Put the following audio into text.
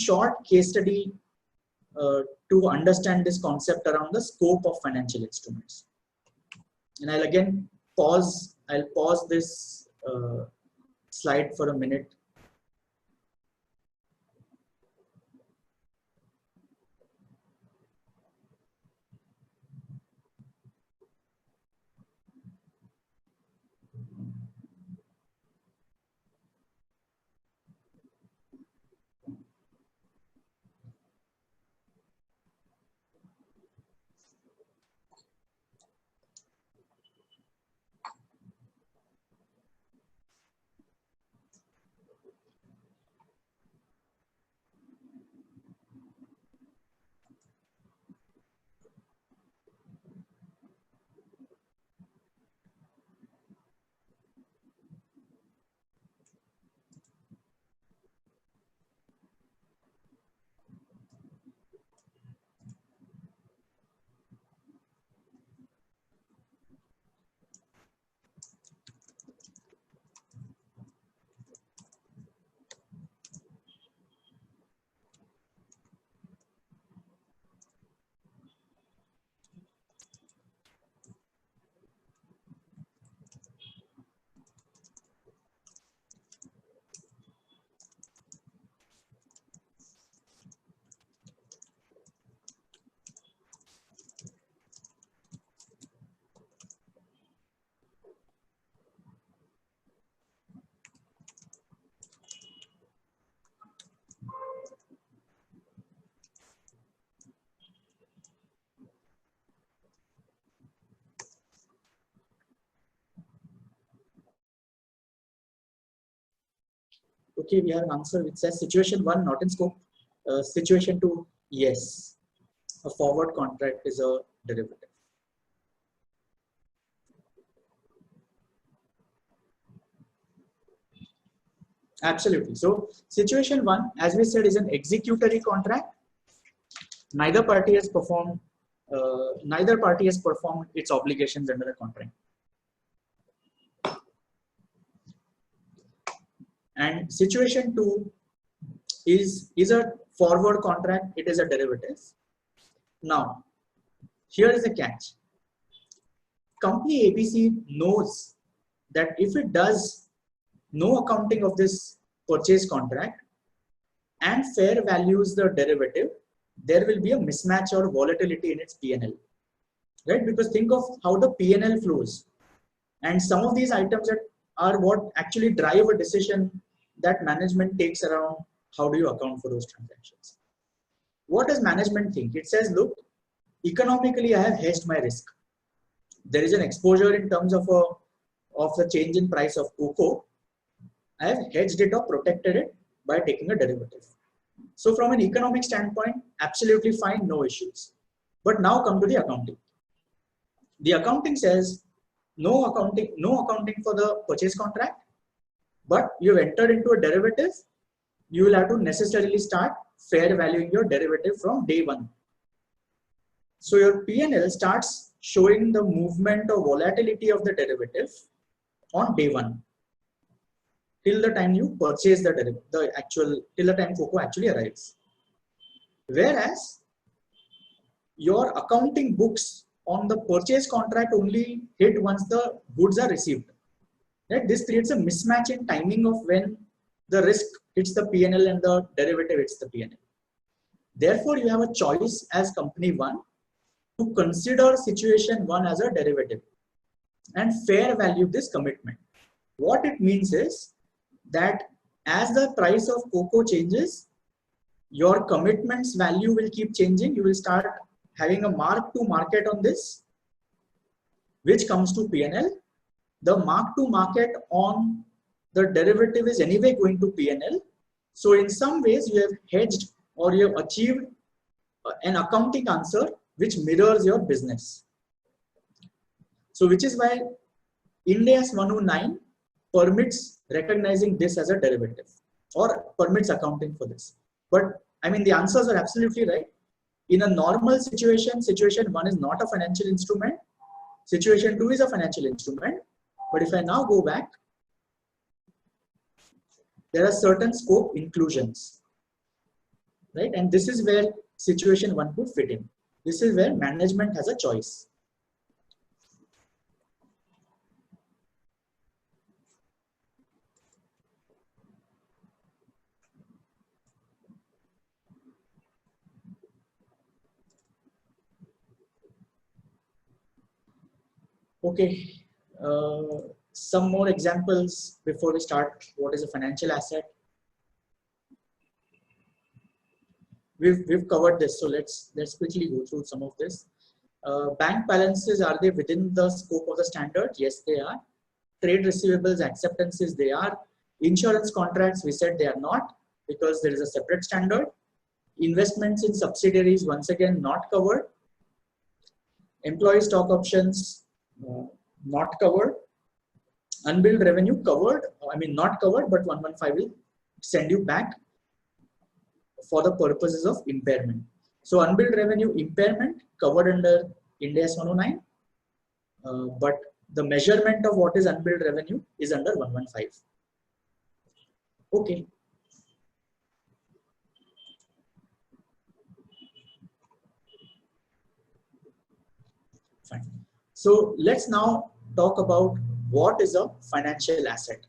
short case study to understand this concept around the scope of financial instruments. And I'll again pause. I'll pause this slide for a minute. Okay, we have an answer which says situation 1 not in scope. Situation 2, yes, a forward contract is a derivative. Absolutely. So situation 1, as we said, is an executory contract. Neither party has performed its obligations under the contract. And situation 2 is a forward contract, it is a derivative. Now, here is the catch. Company ABC knows that if it does no accounting of this purchase contract and fair values the derivative, there will be a mismatch or volatility in its P&L, right? Because think of how the P&L flows, and some of these items that are what actually drive a decision that management takes around how do you account for those transactions. What does management think? It says, look, economically I have hedged my risk. There is an exposure in terms of the change in price of cocoa. I have hedged it or protected it by taking a derivative. So from an economic standpoint, absolutely fine, no issues. But now come to the accounting. The accounting says no accounting for the purchase contract, but you've entered into a derivative. You will have to necessarily start fair valuing your derivative from day one. So your P&L starts showing the movement or volatility of the derivative on day one, till the time you purchase the derivative, till the time cocoa actually arrives. Whereas your accounting books on the purchase contract only hit once the goods are received. Right? This creates a mismatch in timing of when the risk hits the P&L and the derivative hits the P&L. Therefore, you have a choice as company 1 to consider situation 1 as a derivative and fair value this commitment. What it means is that as the price of cocoa changes, your commitment's value will keep changing. You will start having a mark to market on this, which comes to P&L. The mark to market on the derivative is anyway going to P&L. So in some ways you have hedged or you have achieved an accounting answer which mirrors your business. So which is why Ind AS 109 permits recognizing this as a derivative or permits accounting for this. But I mean, the answers are absolutely right. In a normal situation, situation 1 is not a financial instrument. Situation 2 is a financial instrument. But if I now go back, there are certain scope inclusions. right? And this is where situation 1 could fit in. This is where management has a choice. Okay, some more examples before we start. What is a financial asset? We've covered this, so let's quickly go through some of this. Bank balances, are they within the scope of the standard? Yes, they are. Trade receivables, acceptances, they are. Insurance contracts, we said they are not because there is a separate standard. Investments in subsidiaries, once again, not covered. Employee stock options, not covered. Unbilled revenue covered, I mean not covered, but 115 will send you back for the purposes of impairment. So unbilled revenue impairment covered under Ind AS 109, but the measurement of what is unbilled revenue is under 115. Okay. Fine. So let's now talk about what is a financial asset.